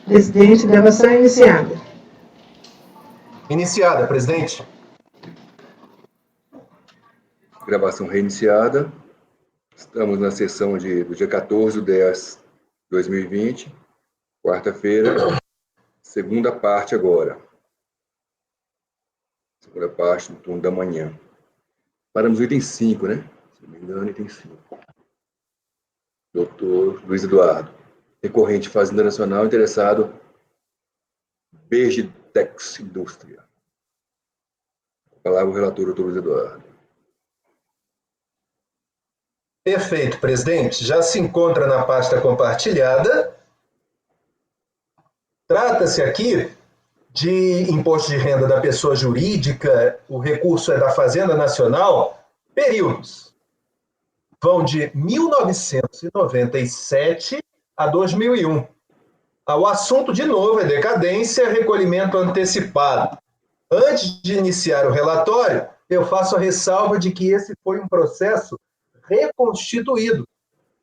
Presidente, gravação iniciada. Iniciada, presidente. Gravação reiniciada. Estamos na sessão do dia 14/10/2020, quarta-feira, segunda parte agora. Segunda parte do turno da manhã. Paramos no item 5, né? Se não me engano, item 5. Doutor Luiz Eduardo, recorrente Fazenda Nacional, interessado Bergitex Indústria. A palavra o relator, doutor Luiz Eduardo. Perfeito, presidente. Já se encontra na pasta compartilhada. Trata-se aqui de imposto de renda da pessoa jurídica, o recurso é da Fazenda Nacional, períodos. Vão de 1997 a 2001. O assunto, de novo, é decadência, recolhimento antecipado. Antes de iniciar o relatório, eu faço a ressalva de que esse foi um processo reconstituído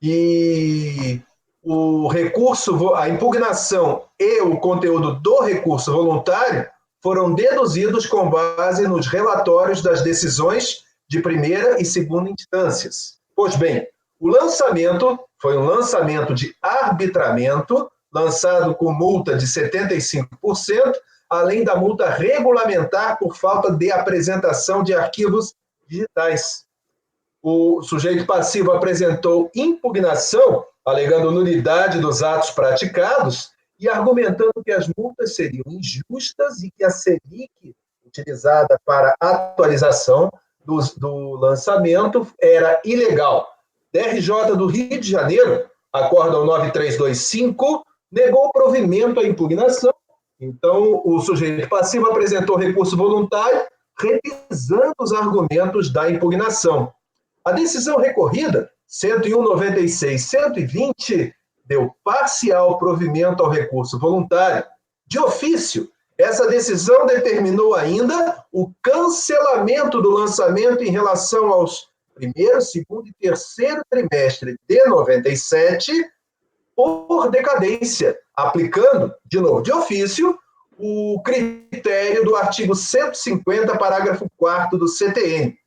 e o recurso, a impugnação e o conteúdo do recurso voluntário foram deduzidos com base nos relatórios das decisões de primeira e segunda instâncias. Pois bem, o lançamento foi um lançamento de arbitramento, lançado com multa de 75%, além da multa regulamentar por falta de apresentação de arquivos digitais. O sujeito passivo apresentou impugnação, alegando nulidade dos atos praticados e argumentando que as multas seriam injustas e que a Selic, utilizada para atualização do lançamento, era ilegal. DRJ do Rio de Janeiro, acórdão 9325, negou provimento à impugnação. Então, o sujeito passivo apresentou recurso voluntário, revisando os argumentos da impugnação. A decisão recorrida, 101.96.120, deu parcial provimento ao recurso voluntário. De ofício, essa decisão determinou ainda o cancelamento do lançamento em relação aos primeiro, segundo e terceiro trimestre de 97 por decadência, aplicando, de novo, de ofício, o critério do artigo 150, parágrafo 4º do CTN.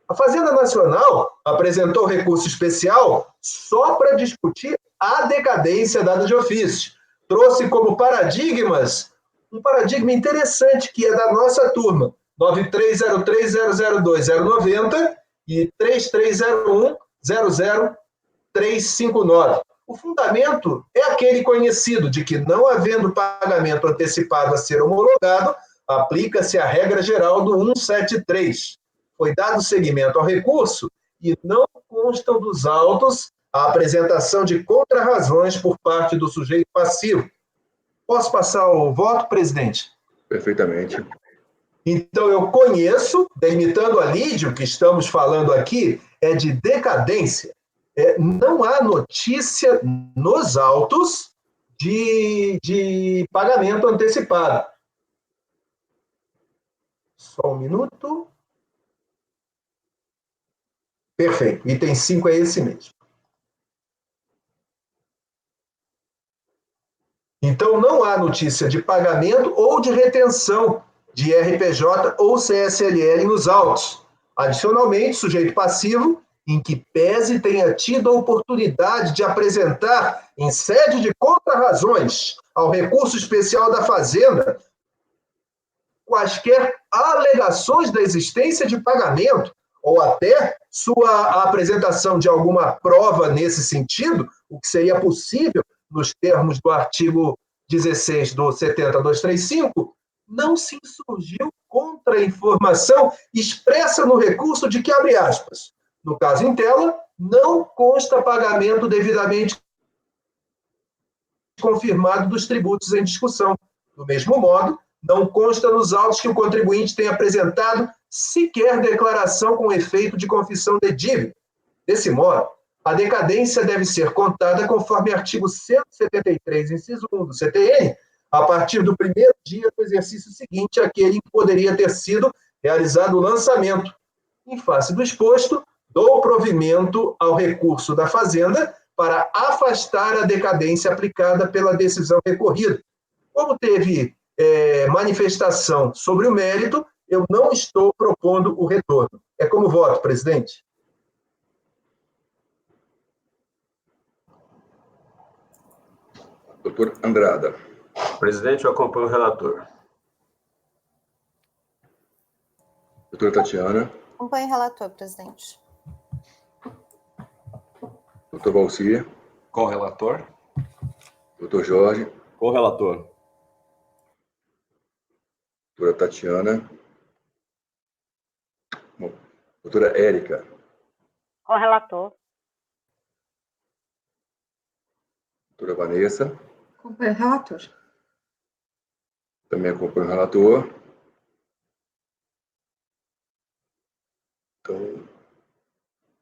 A Fazenda Nacional apresentou recurso especial só para discutir a decadência dada de ofício. Trouxe como paradigmas um paradigma interessante, que é da nossa turma, 9303002090 e 3301-00359. O fundamento é aquele conhecido de que, não havendo pagamento antecipado a ser homologado, aplica-se a regra geral do 173. Foi dado seguimento ao recurso e não constam dos autos a apresentação de contrarrazões por parte do sujeito passivo. Posso passar o voto, presidente? Perfeitamente. Então, eu conheço, delimitando a Lídio, que estamos falando aqui, é de decadência. Não há notícia nos autos de pagamento antecipado. Só um minuto. Perfeito. Item 5 é esse mesmo. Então, não há notícia de pagamento ou de retenção de RPJ ou CSLL nos autos. Adicionalmente, sujeito passivo, em que pese tenha tido a oportunidade de apresentar, em sede de contrarrazões, ao recurso especial da Fazenda, quaisquer alegações da existência de pagamento, ou até sua apresentação de alguma prova nesse sentido, o que seria possível nos termos do artigo 16 do 70.235, não se insurgiu contra a informação expressa no recurso de que, abre aspas, no caso em tela, não consta pagamento devidamente confirmado dos tributos em discussão. Do mesmo modo, não consta nos autos que o contribuinte tenha apresentado sequer declaração com efeito de confissão de dívida. Desse modo, a decadência deve ser contada conforme artigo 173, inciso 1 do CTN, a partir do primeiro dia do exercício seguinte àquele em que poderia ter sido realizado o lançamento. Em face do exposto, dou provimento ao recurso da Fazenda para afastar a decadência aplicada pela decisão recorrida. Como teve manifestação sobre o mérito, eu não estou propondo o retorno. É como voto, presidente. Doutor Andrada. Presidente, eu acompanho o relator. Doutora Tatiana. Acompanho o relator, presidente. Doutor Valcir. Com o relator. Doutor Jorge. Com o relator. Doutora Tatiana. Bom, doutora Érica. Com o relator. Doutora Vanessa. Acompanho o relator. Também acompanho o relator. Então,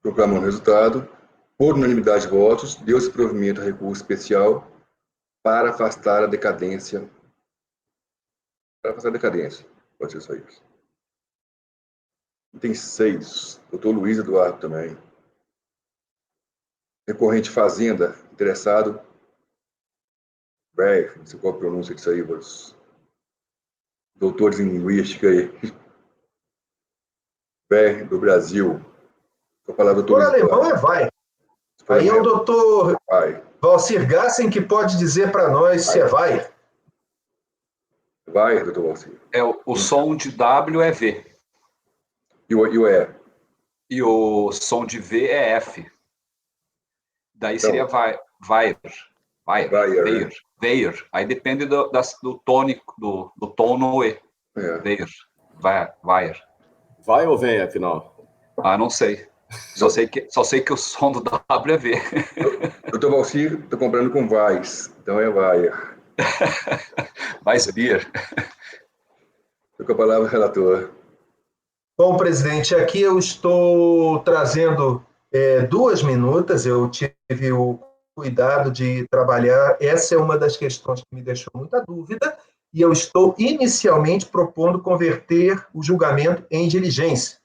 proclamando o resultado. Por unanimidade de votos, deu-se provimento a recurso especial para afastar a decadência. Para afastar a decadência. Pode ser só isso. Item 6. Doutor Luiz Eduardo também. Recorrente Fazenda, interessado. Não sei qual a pronúncia disso aí, os doutores em linguística aí. Do Brasil. Com a palavra Doutor alemão é vai. Aí é o doutor Valcir Gassen que pode dizer para nós se é vai. Vai, doutor Valcir. O som de W é V. E o E? E o som de V é F. Daí seria Weir. Aí depende do tônico, do tom no E. Weir. Vai ou vem, afinal? Não sei. Só sei que o som do W é V. Doutor Valcir, estou comprando com Vais. Então é Weir. Weissbier. Estou com a palavra, relator. Bom, presidente, aqui eu estou trazendo 2 minutas. Eu tive o cuidado de trabalhar. Essa é uma das questões que me deixou muita dúvida. E eu estou inicialmente propondo converter o julgamento em diligência.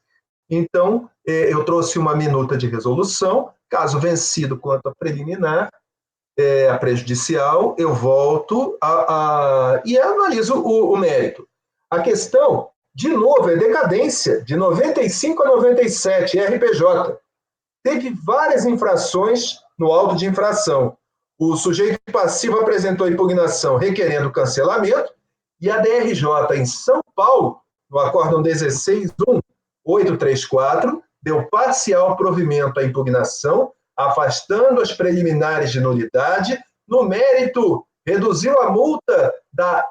Então, eu trouxe uma minuta de resolução. Caso vencido quanto a preliminar, a prejudicial, eu volto e analiso o mérito. A questão, de novo, é decadência, de 95 a 97, RPJ. Teve várias infrações no auto de infração. O sujeito passivo apresentou impugnação requerendo cancelamento e a DRJ em São Paulo, no acórdão 16.1.834, deu parcial provimento à impugnação, afastando as preliminares de nulidade. No mérito, reduziu a multa da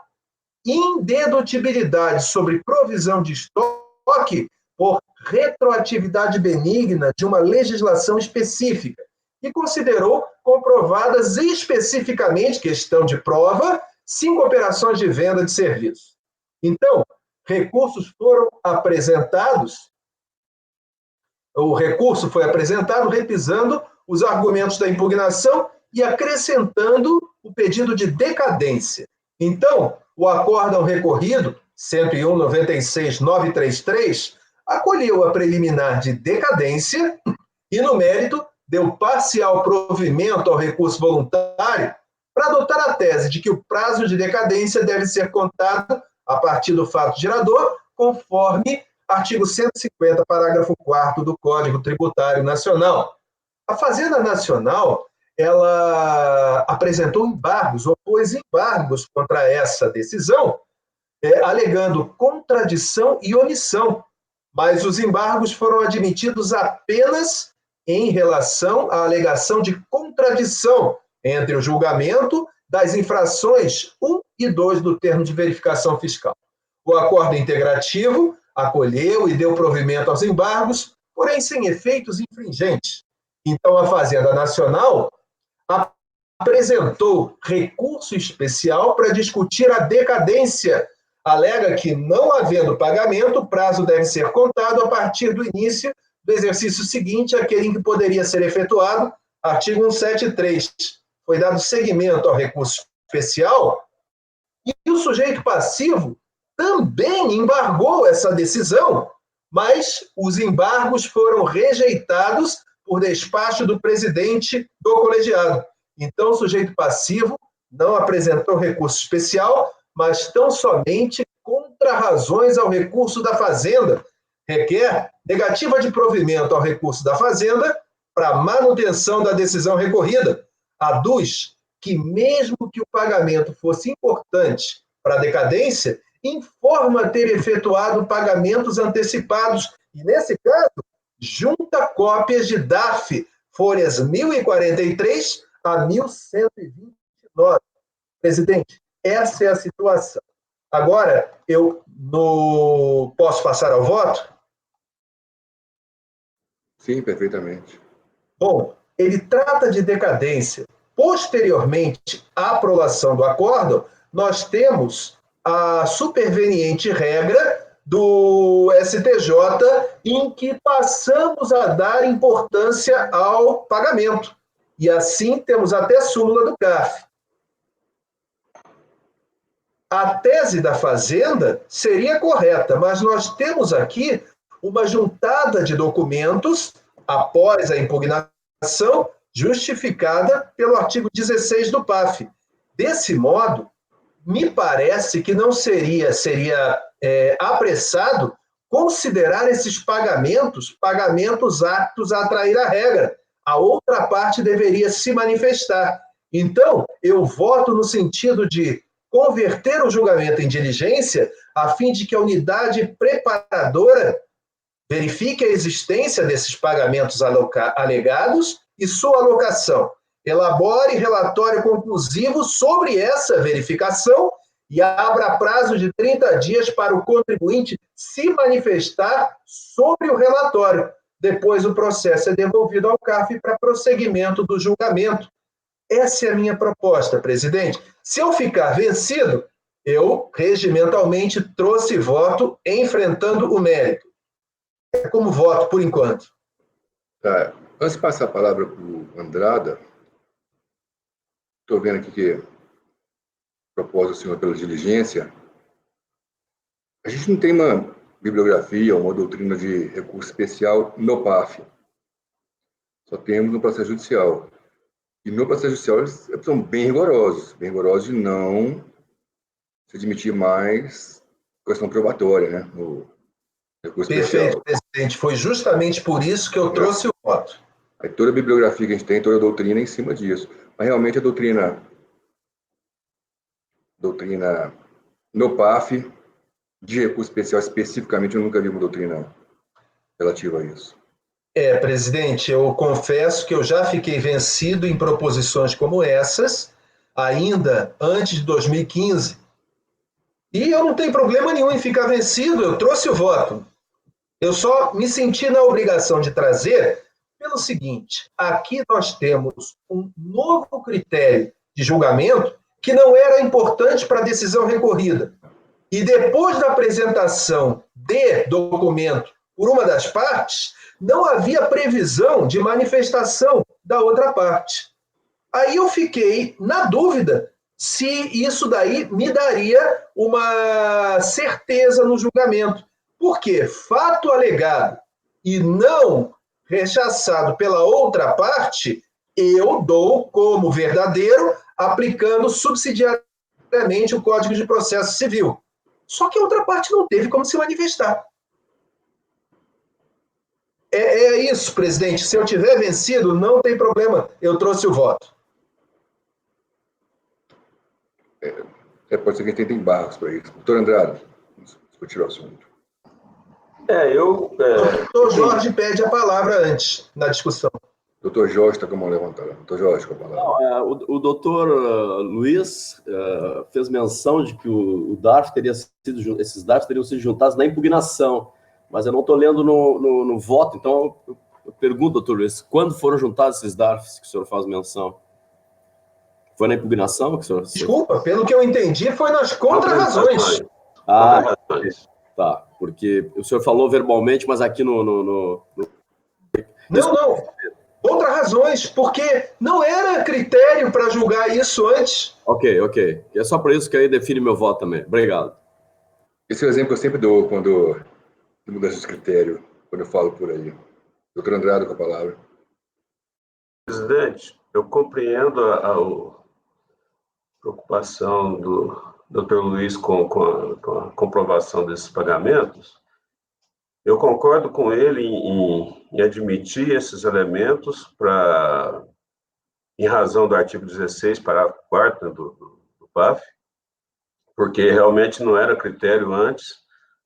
indedutibilidade sobre provisão de estoque por retroatividade benigna de uma legislação específica e considerou comprovadas especificamente, questão de prova, 5 operações de venda de serviços. Então, recursos foram apresentados, o recurso foi apresentado repisando os argumentos da impugnação e acrescentando o pedido de decadência. Então, o acórdão recorrido, 101.96.933, acolheu a preliminar de decadência e, no mérito, deu parcial provimento ao recurso voluntário para adotar a tese de que o prazo de decadência deve ser contado a partir do fato gerador, conforme artigo 150, parágrafo 4º do Código Tributário Nacional. A Fazenda Nacional, ela apresentou embargos, opôs embargos contra essa decisão, alegando contradição e omissão, mas os embargos foram admitidos apenas em relação à alegação de contradição entre o julgamento das infrações 1 e 2 do termo de verificação fiscal. O acordo integrativo acolheu e deu provimento aos embargos, porém sem efeitos infringentes. Então, a Fazenda Nacional apresentou recurso especial para discutir a decadência. Alega que, não havendo pagamento, o prazo deve ser contado a partir do início do exercício seguinte, aquele em que poderia ser efetuado, artigo 173. Foi dado seguimento ao recurso especial e o sujeito passivo também embargou essa decisão, mas os embargos foram rejeitados por despacho do presidente do colegiado. Então, o sujeito passivo não apresentou recurso especial, mas tão somente contrarrazões ao recurso da Fazenda. Requer negativa de provimento ao recurso da Fazenda para manutenção da decisão recorrida. Aduz que, mesmo que o pagamento fosse importante para a decadência, informa ter efetuado pagamentos antecipados e, nesse caso, junta cópias de DARF, folhas 1043 a 1129. Presidente, essa é a situação. Agora, posso passar ao voto? Sim, perfeitamente. Bom, ele trata de decadência. Posteriormente à aprovação do acórdão, nós temos a superveniente regra do STJ em que passamos a dar importância ao pagamento. E assim temos até súmula do CARF. A tese da Fazenda seria correta, mas nós temos aqui uma juntada de documentos após a impugnação justificada pelo artigo 16 do PAF. Desse modo, me parece que não seria apressado considerar esses pagamentos aptos a atrair a regra. A outra parte deveria se manifestar. Então, eu voto no sentido de converter o julgamento em diligência a fim de que a unidade preparadora verifique a existência desses pagamentos alegados e sua alocação. Elabore relatório conclusivo sobre essa verificação e abra prazo de 30 dias para o contribuinte se manifestar sobre o relatório. Depois o processo é devolvido ao CARF para prosseguimento do julgamento. Essa é a minha proposta, presidente. Se eu ficar vencido, eu regimentalmente trouxe voto enfrentando o mérito. É como voto, por enquanto. Tá. Antes de passar a palavra para o Andrada, estou vendo aqui que propôs o senhor pela diligência. A gente não tem uma bibliografia, uma doutrina de recurso especial no PAF. Só temos no processo judicial. E no processo judicial eles são bem rigorosos de não se admitir mais questão probatória, né? No recurso Perfeito, especial. presidente. Foi justamente por isso que eu trouxe o voto. Aí toda a bibliografia que a gente tem, toda a doutrina é em cima disso. Mas realmente a doutrina no PAF, de recurso especial especificamente, eu nunca vi uma doutrina relativa a isso. Presidente, eu confesso que eu já fiquei vencido em proposições como essas, ainda antes de 2015. E eu não tenho problema nenhum em ficar vencido, eu trouxe o voto. Eu só me senti na obrigação de trazer pelo seguinte: aqui nós temos um novo critério de julgamento que não era importante para a decisão recorrida. E depois da apresentação de documento por uma das partes, não havia previsão de manifestação da outra parte. Aí eu fiquei na dúvida se isso daí me daria uma certeza no julgamento. Porque fato alegado e não rechaçado pela outra parte, eu dou como verdadeiro, aplicando subsidiariamente o Código de Processo Civil. Só que a outra parte não teve como se manifestar. É isso, presidente. Se eu tiver vencido, não tem problema. Eu trouxe o voto. Pode ser que a gente tenha embargos para isso. Doutor Andrade, vamos discutir o assunto. O doutor Jorge pede a palavra antes, na discussão. Doutor Jorge está com a mão levantada. Doutor Jorge, com a palavra. Não, o doutor Luiz fez menção de que esses DARF teriam sido juntados na impugnação, mas eu não estou lendo no voto, então eu pergunto, doutor Luiz, quando foram juntados esses DARFs que o senhor faz menção? Foi na impugnação que o senhor... Desculpa, pelo que eu entendi, foi nas contrarrazões. Tá, porque o senhor falou verbalmente, mas aqui no... Não. Contrarrazões, porque não era critério para julgar isso antes. Ok. É só por isso que aí define meu voto também. Obrigado. Esse é o exemplo que eu sempre dou quando mudança de critério, quando eu falo por aí. Doutor Andrade, com a palavra. Presidente, eu compreendo preocupação do Dr. Luiz com a comprovação desses pagamentos. Eu concordo com ele em admitir esses elementos em razão do artigo 16, parágrafo 4º do PAF, porque realmente não era critério antes,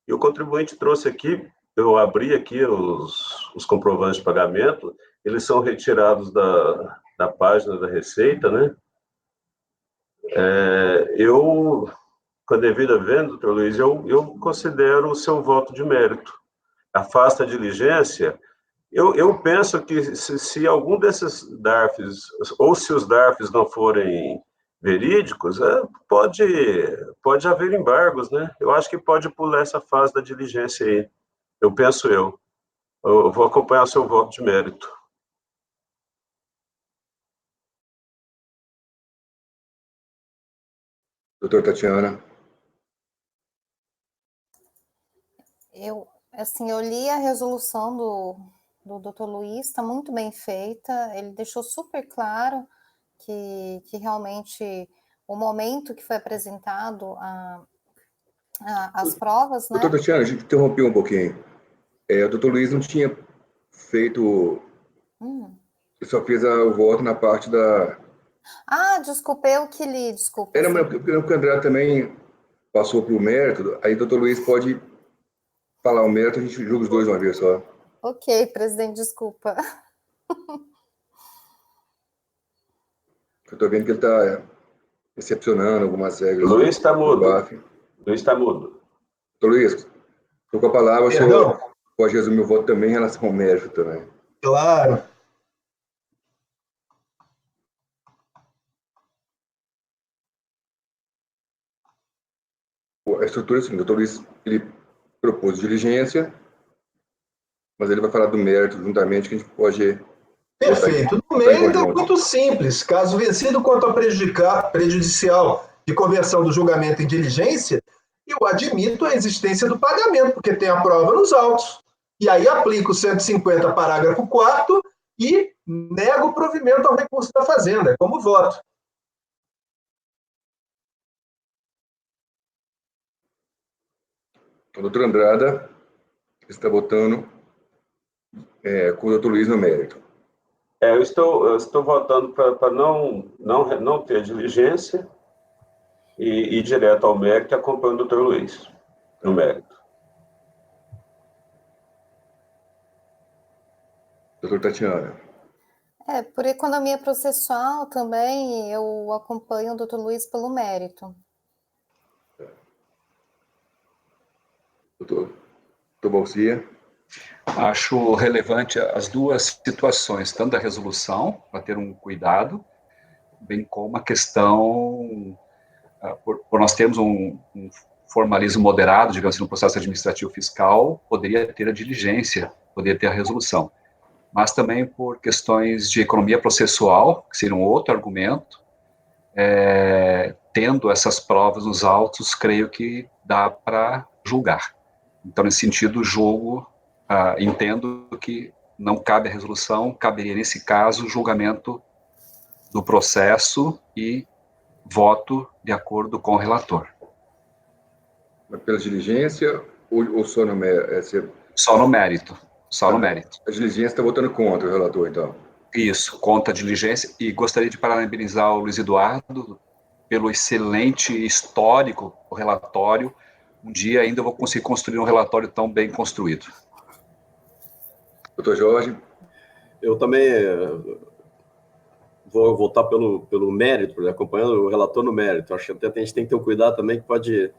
e o contribuinte trouxe aqui, eu abri aqui os comprovantes de pagamento, eles são retirados da página da Receita, né? Com a devida venda, doutor Luiz, eu considero o seu voto de mérito. Afasta a diligência. Eu penso que se algum desses DARFs, ou se os DARFs não forem verídicos, pode haver embargos, né? Eu acho que pode pular essa fase da diligência aí. Eu vou acompanhar o seu voto de mérito. Doutora Tatiana. Eu li a resolução do Dr. Luiz, está muito bem feita, ele deixou super claro que realmente o momento que foi apresentado as provas, né? Doutora Tatiana, a gente interrompeu um pouquinho. O doutor Luiz não tinha feito... Ele só fez o voto na parte da... Desculpa, eu que li, desculpa. Era porque o André também passou para o mérito, aí o doutor Luiz pode falar o mérito, a gente julga os dois uma vez só. Ok, presidente, desculpa. Eu estou vendo que ele está excepcionando algumas regras. Luiz está mudo. Luiz está mudo. Doutor Luiz, estou com a palavra, o senhor pode resumir o voto também em relação ao mérito também. Claro. A estrutura é assim, o doutor Luiz, ele propôs diligência, mas ele vai falar do mérito juntamente, que a gente pode... Perfeito. No mérito é muito simples. Caso vencido quanto a prejudicial de conversão do julgamento em diligência, eu admito a existência do pagamento, porque tem a prova nos autos. E aí aplico o 150, parágrafo 4º, e nego o provimento ao recurso da Fazenda, como voto. O doutor Andrada está votando com o doutor Luiz no mérito. Eu estou votando para não ter diligência e ir direto ao mérito e acompanho o doutor Luiz no mérito. Doutor Tatiana. Por economia processual também, eu acompanho o doutor Luiz pelo mérito. Doutor Balsia. Acho relevante as duas situações, tanto da resolução, para ter um cuidado, bem como a questão, por nós termos um formalismo moderado, digamos assim, no processo administrativo fiscal, poderia ter a diligência, poderia ter a resolução. Mas também por questões de economia processual, que seria um outro argumento, tendo essas provas nos autos, creio que dá para julgar. Então, nesse sentido, entendo que não cabe a resolução, caberia, nesse caso, o julgamento do processo e voto de acordo com o relator. Mas pela diligência ou só no mérito? Só no mérito. Só no mérito. A diligência está votando contra o relator, então? Isso, contra a diligência. E gostaria de parabenizar o Luiz Eduardo pelo excelente histórico, o relatório. Um dia ainda eu vou conseguir construir um relatório tão bem construído. Doutor Jorge? Eu também vou votar pelo mérito, acompanhando o relator no mérito. Acho que até a gente tem que ter um cuidado também, que pode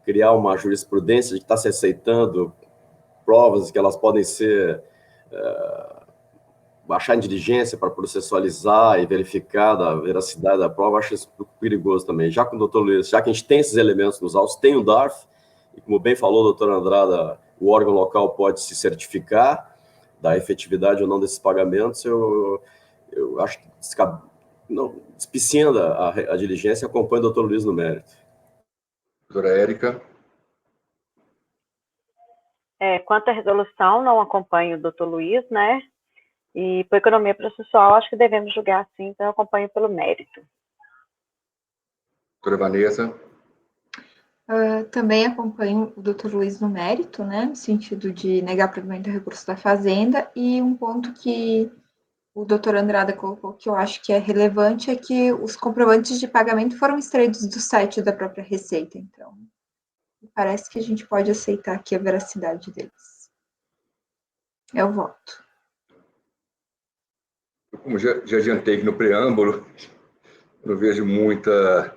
criar uma jurisprudência de que está se aceitando provas que elas podem ser baixar em diligência para processualizar e verificar a veracidade da prova. Acho isso perigoso também. Já com o doutor Luiz, já que a gente tem esses elementos nos autos, tem o DARF, e como bem falou o doutor Andrada, o órgão local pode se certificar da efetividade ou não desses pagamentos. Eu acho que despiciando a diligência, acompanha o doutor Luiz no mérito. Doutora Érica? Quanto à resolução, não acompanho o doutor Luiz, né? E por economia processual, acho que devemos julgar sim, então eu acompanho pelo mérito. Doutora Vanessa. Também acompanho o Dr. Luiz no mérito, né, no sentido de negar provimento do recurso da Fazenda, e um ponto que o doutor Andrada colocou que eu acho que é relevante é que os comprovantes de pagamento foram extraídos do site da própria Receita, então parece que a gente pode aceitar aqui a veracidade deles. É o voto. Como já adiantei aqui no preâmbulo, eu não vejo muita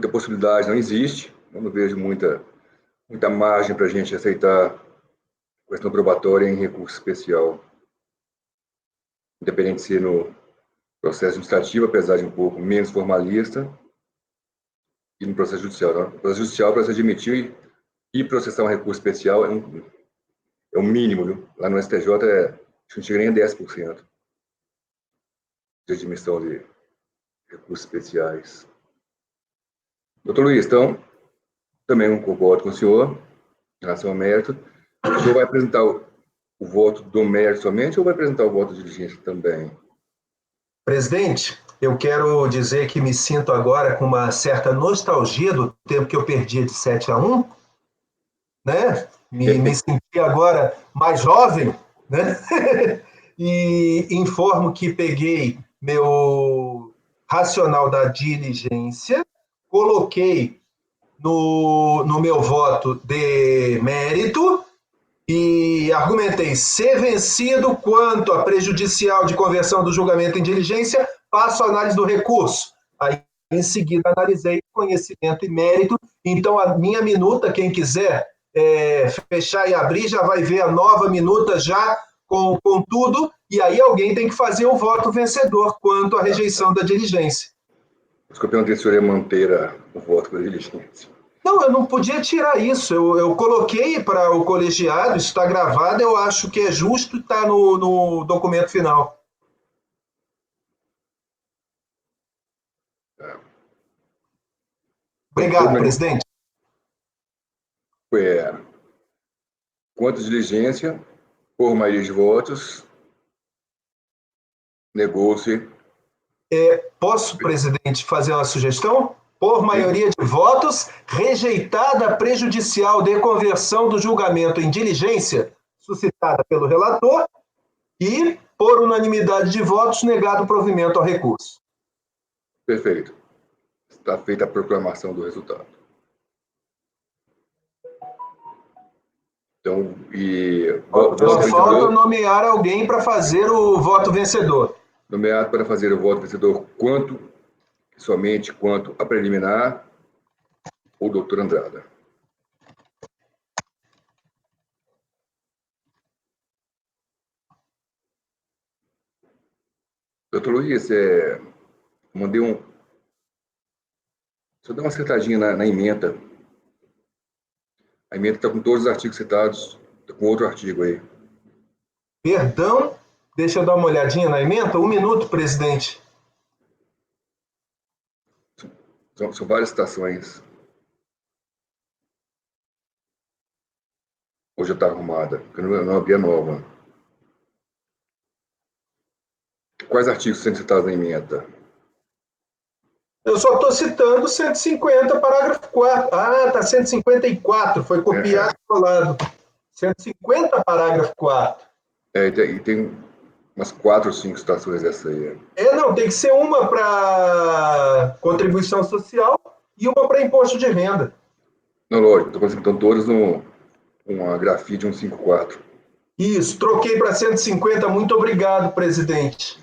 possibilidade, não existe, eu não vejo muita margem para a gente aceitar questão probatória em recurso especial, independente de ser no processo administrativo, apesar de um pouco menos formalista, e no processo judicial. Não? No processo judicial, para se admitir e processar um recurso especial é o mínimo, viu? Lá no STJ não chega nem a 10% de admissão de recursos especiais. Doutor Luiz, então, também concordo com o senhor em relação ao mérito. O senhor vai apresentar o voto do mérito somente ou vai apresentar o voto de diligência também? Presidente, eu quero dizer que me sinto agora com uma certa nostalgia do tempo que eu perdi de 7-1, né? Me senti agora mais jovem, né? E informo que peguei meu racional da diligência, coloquei no meu voto de mérito e argumentei: ser vencido quanto a prejudicial de conversão do julgamento em diligência, passo a análise do recurso. Aí, em seguida, analisei conhecimento e mérito. Então, a minha minuta, quem quiser fechar e abrir, já vai ver a nova minuta já com tudo, e aí alguém tem que fazer o voto vencedor quanto à rejeição da diligência. Os que eu perguntei se o senhor ia manter o voto da diligência. Não, eu não podia tirar isso. Eu coloquei para o colegiado, isso está gravado, eu acho que é justo estar no documento final. Obrigado, presidente. Quanto à diligência, por maioria de votos, negou-se. Posso, presidente, fazer uma sugestão? Por maioria de votos, rejeitada a prejudicial de conversão do julgamento em diligência suscitada pelo relator e, por unanimidade de votos, negado o provimento ao recurso. Perfeito. Está feita a proclamação do resultado. Então, só falta nomear alguém para fazer o voto vencedor. Nomeado para fazer o voto vencedor somente quanto a preliminar, o doutor Andrada. Doutor Luiz, mandei só dá uma acertadinha na emenda. A emenda está com todos os artigos citados, está com outro artigo aí. Perdão, deixa eu dar uma olhadinha na emenda. 1 minuto, presidente. São várias citações. Hoje está arrumada, porque eu não abri a nova. Quais artigos são citados na emenda? Eu só estou citando 150, parágrafo 4. Ah, está 154, foi copiado e colado. 150, parágrafo 4. E tem umas 4 ou 5 citações dessa aí. Não, tem que ser uma para contribuição social e uma para imposto de renda. Não, lógico, estão todas uma grafia de 154. Isso, troquei para 150, muito obrigado, presidente.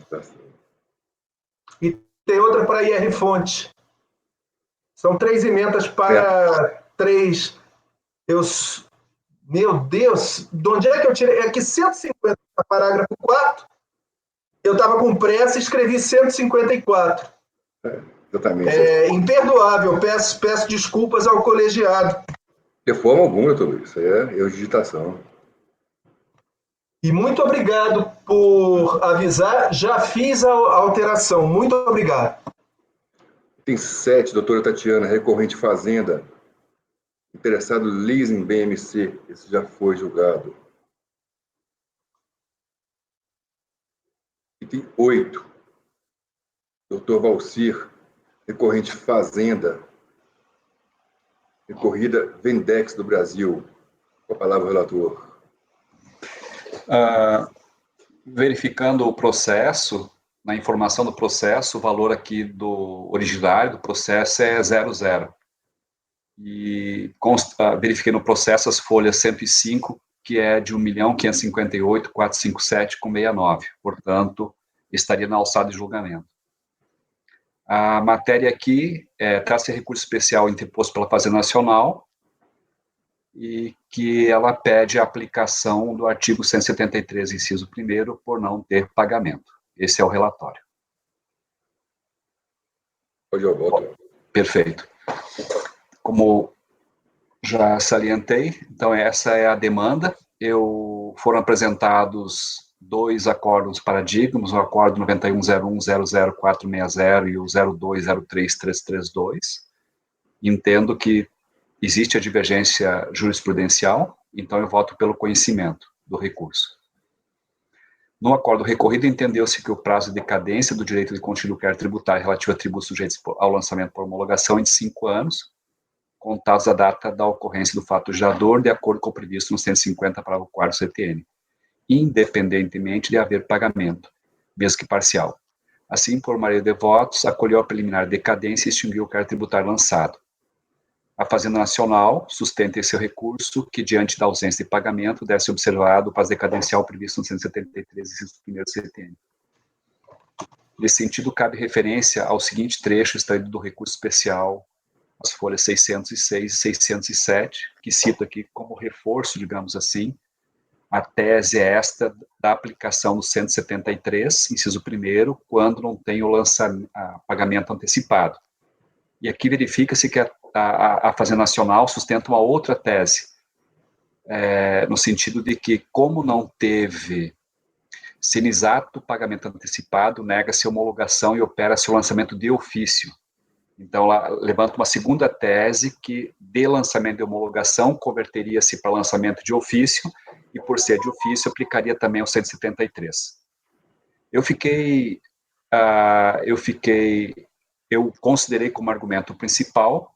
E tem outra para IR Fonte. São 3 emendas para 3. Meu Deus, de onde é que eu tirei? É que 150, parágrafo 4, eu estava com pressa e escrevi 154. Exatamente. Imperdoável, peço desculpas ao colegiado. De forma alguma, doutor Luiz, isso aí é erro de digitação. E muito obrigado por avisar, já fiz a alteração, muito obrigado. Tem 7, doutora Tatiana, recorrente Fazenda, interessado leasing BMC, esse já foi julgado. E tem 8, doutor Valcir, recorrente Fazenda, recorrida Vendex do Brasil. Com a palavra, o relator. Verificando o processo, na informação do processo, o valor aqui do originário do processo é 00. E verifiquei no processo as folhas 105, que é de 1.558.457,69. Portanto, estaria na alçada de julgamento. A matéria aqui trata-se de recurso especial interposto pela Fazenda Nacional e que ela pede a aplicação do artigo 173, inciso 1º, por não ter pagamento. Esse é o relatório. Pode ir ao voto. Perfeito. Como já salientei, então essa é a demanda. Foram apresentados 2 acordos paradigmas, o acordo 9101-00460 e o 0203-332. Entendo que existe a divergência jurisprudencial, então eu voto pelo conhecimento do recurso. No acordo recorrido, entendeu-se que o prazo de decadência do direito de contínuo tributário relativo a tributos sujeitos ao lançamento por homologação é de 5 anos, contados a data da ocorrência do fato gerador, de acordo com o previsto no 150, parágrafo 4º do CTN, independentemente de haver pagamento, mesmo que parcial. Assim, por maioria de votos, acolheu a preliminar decadência e extinguiu o crédito tributário lançado. A Fazenda Nacional sustenta esse recurso que, diante da ausência de pagamento, deve ser observado o prazo decadencial previsto no 173, inciso 1º do CTN. Nesse sentido, cabe referência ao seguinte trecho extraído do recurso especial, as folhas 606 e 607, que cito aqui como reforço, digamos assim, a tese é esta da aplicação do 173, inciso 1º, quando não tem o pagamento antecipado. E aqui verifica-se que a Fazenda Nacional sustenta uma outra tese, no sentido de que, como não teve sinexato pagamento antecipado, nega-se a homologação e opera-se o lançamento de ofício. Então, lá levanta uma segunda tese que, de lançamento de homologação, converteria-se para lançamento de ofício, e, por ser de ofício, aplicaria também o 173. Eu considerei como argumento principal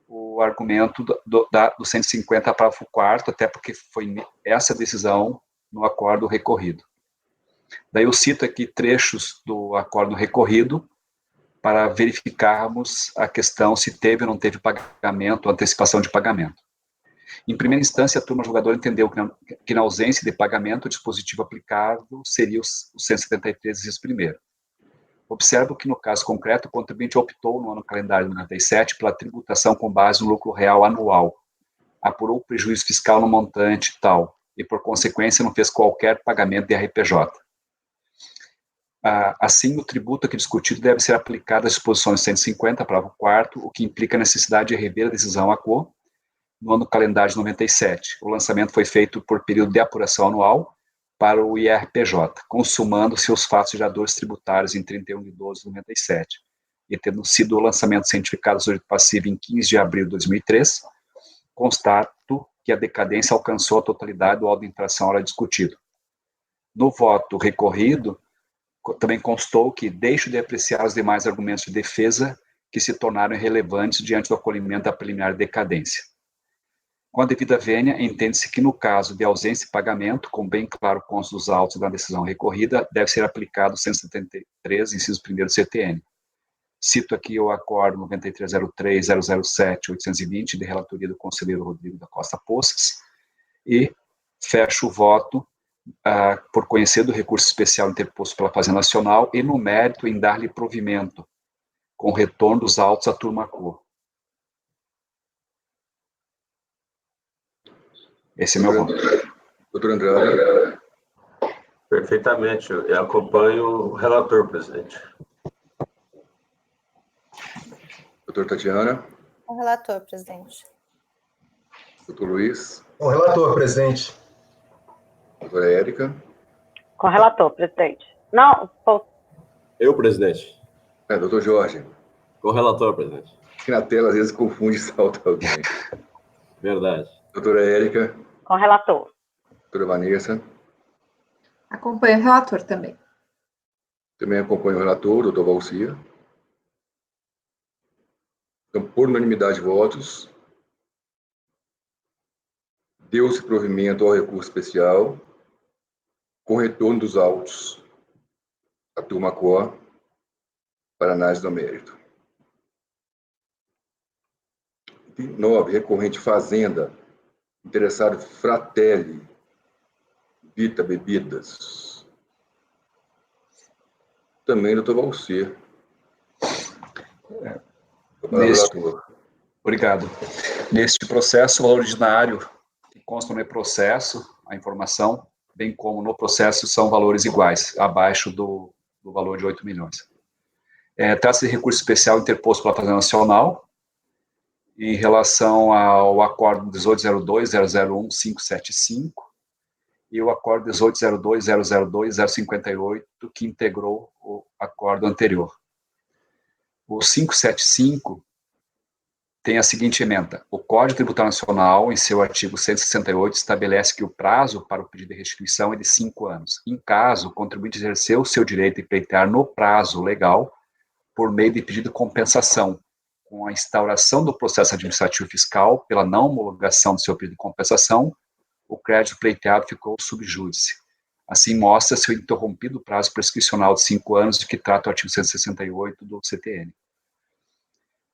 o argumento do 150, parágrafo 4º, até porque foi essa decisão no acordo recorrido. Daí eu cito aqui trechos do acordo recorrido para verificarmos a questão se teve ou não teve pagamento, antecipação de pagamento. Em primeira instância, a turma julgadora entendeu que na ausência de pagamento, o dispositivo aplicável seria o 173, inciso 1º. Observo que, no caso concreto, o contribuinte optou, no ano calendário de 97, pela tributação com base no lucro real anual, apurou o prejuízo fiscal no montante tal, e, por consequência, não fez qualquer pagamento de RPJ. Assim, o tributo aqui discutido deve ser aplicado às disposições 150, parágrafo 4º, o que implica a necessidade de rever a decisão ACO no ano calendário de 97. O lançamento foi feito por período de apuração anual para o IRPJ, consumando-se os fatos geradores tributários em 31/12/97, e tendo sido o lançamento cientificado do sujeito passivo em 15 de abril de 2003, constato que a decadência alcançou a totalidade do auto de infração hora discutido. No voto recorrido, também constou que deixo de apreciar os demais argumentos de defesa que se tornaram irrelevantes diante do acolhimento da preliminar decadência. Com a devida vênia, entende-se que, no caso de ausência de pagamento, com bem claro consta dos autos da decisão recorrida, deve ser aplicado o 173, inciso 1º do CTN. Cito aqui o acordo 9303-007-820, de relatoria do conselheiro Rodrigo da Costa Poças, e fecho o voto por conhecer do recurso especial interposto pela Fazenda Nacional e no mérito em dar-lhe provimento, com retorno dos autos à turma ACO. Esse é meu voto. Doutor Andrade. Perfeitamente. Eu acompanho o relator, presidente. Doutor Tatiana. O relator, presidente. Doutor Luiz. O relator, presidente. Doutora Érica. Com o relator, presidente. Não, Eu, presidente. Doutor Jorge. Com o relator, presidente. Que na tela às vezes confunde e salta alguém. Verdade. Doutora Érica. com o relator. Doutora Vanessa. Acompanho o relator também. Também acompanho o relator, doutor Valcia. Então, por unanimidade de votos, deu-se provimento ao recurso especial com retorno dos autos à turma COR para análise do mérito. Item 9, recorrente Fazenda, interessado Fratelli, Vita Bebidas. Também, doutor Valcer. Obrigado. Neste processo, o valor ordinário que consta no processo, a informação, bem como no processo, são valores iguais, abaixo do valor de 8 milhões. Trata-se de recurso especial interposto pela Fazenda Nacional, em relação ao acordo 1802.001.575 e o acordo 1802.002.058, que integrou o acordo anterior. O 575 tem a seguinte emenda: o Código Tributário Nacional, em seu artigo 168, estabelece que o prazo para o pedido de restituição é de 5 anos. Em caso, o contribuinte exerceu o seu direito de pleitear no prazo legal, por meio de pedido de compensação, com a instauração do processo administrativo fiscal pela não homologação do seu pedido de compensação, o crédito pleiteado ficou sub júdice. Assim, mostra-se o interrompido prazo prescricional de 5 anos de que trata o artigo 168 do CTN.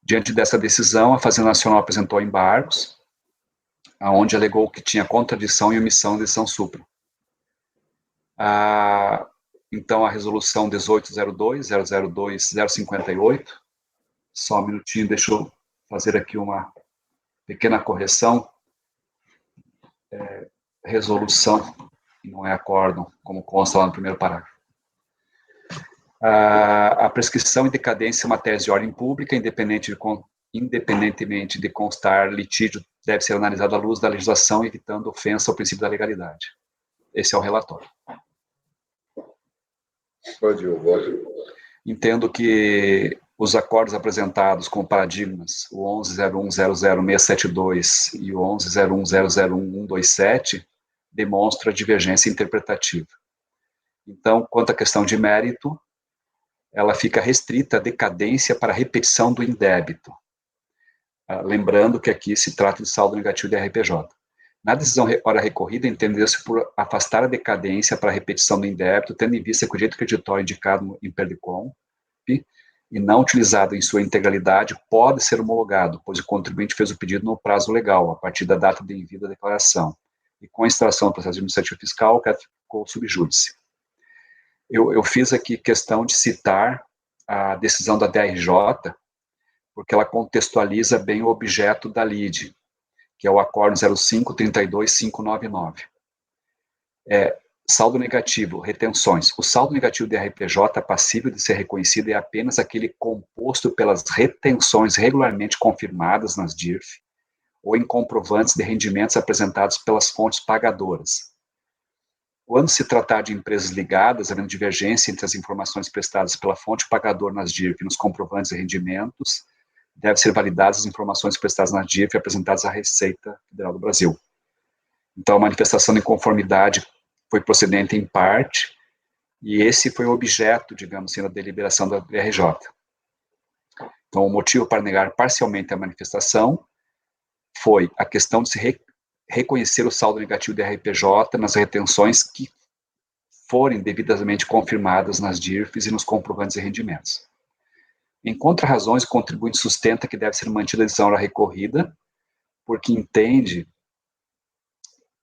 Diante dessa decisão, a Fazenda Nacional apresentou embargos, onde alegou que tinha contradição e omissão de decisão supra. Então, a resolução 1802.002.058, só um minutinho, deixa eu fazer aqui uma pequena correção. Resolução, não é acórdão, como consta lá no primeiro parágrafo. A prescrição e decadência é uma tese de ordem pública, independentemente de constar litígio, deve ser analisada à luz da legislação, evitando ofensa ao princípio da legalidade. Esse é o relatório. Pode ir, voto. Entendo que os acordos apresentados com paradigmas, o 11.01.00.672 e o 11.01.001.127, demonstram a divergência interpretativa. Então, quanto à questão de mérito, ela fica restrita à decadência para repetição do indébito. Lembrando que aqui se trata de saldo negativo de RPJ. Na decisão hora recorrida, entendeu-se por afastar a decadência para repetição do indébito, tendo em vista que o direito creditório indicado em Perdicom e não utilizado em sua integralidade pode ser homologado, pois o contribuinte fez o pedido no prazo legal, a partir da data de envio da declaração. E com a instauração do processo administrativo fiscal, o crédito ficou sub júdice. Eu fiz aqui questão de citar a decisão da DRJ, porque ela contextualiza bem o objeto da lide, que é o acordo 05.32.599. Saldo negativo, retenções. O saldo negativo de RPJ passível de ser reconhecido é apenas aquele composto pelas retenções regularmente confirmadas nas DIRF ou em comprovantes de rendimentos apresentados pelas fontes pagadoras. Quando se tratar de empresas ligadas, havendo divergência entre as informações prestadas pela fonte pagadora nas DIRF e nos comprovantes de rendimentos, devem ser validadas as informações prestadas na DIRF e apresentadas à Receita Federal do Brasil. Então, a manifestação de inconformidade foi procedente em parte, e esse foi o objeto, digamos assim, da deliberação da DRJ. Então, o motivo para negar parcialmente a manifestação foi a questão de se reconhecer o saldo negativo de RPJ nas retenções que forem devidamente confirmadas nas DIRFs e nos comprovantes de rendimentos. Em contra-razões, o contribuinte sustenta que deve ser mantida a decisão hora recorrida, porque entende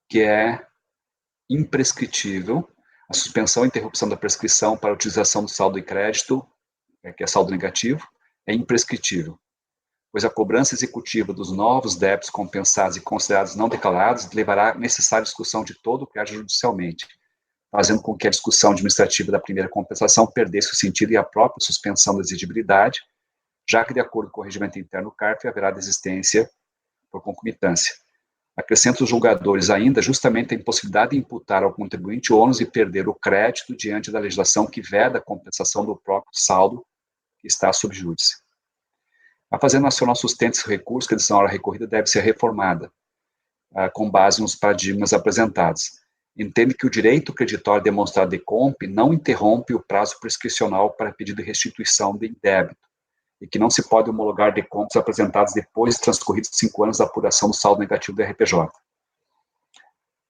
que é imprescritível a suspensão e interrupção da prescrição para a utilização do saldo de crédito, que é saldo negativo, é imprescritível, pois a cobrança executiva dos novos débitos compensados e considerados não declarados levará à necessária discussão de todo o crédito judicialmente, fazendo com que a discussão administrativa da primeira compensação perdesse o sentido e a própria suspensão da exigibilidade, já que, de acordo com o regimento interno do CARF, haverá desistência por concomitância. Acrescenta os julgadores ainda justamente a impossibilidade de imputar ao contribuinte o ônus de perder o crédito diante da legislação que veda a compensação do próprio saldo que está sob júdice. A Fazenda Nacional sustenta esse recurso que a decisão hora recorrida deve ser reformada, com base nos paradigmas apresentados. Entende que o direito creditório demonstrado de comp não interrompe o prazo prescricional para pedido de restituição de indébito, e que não se pode homologar decompos apresentados depois de transcorridos 5 anos da apuração do saldo negativo do RPJ.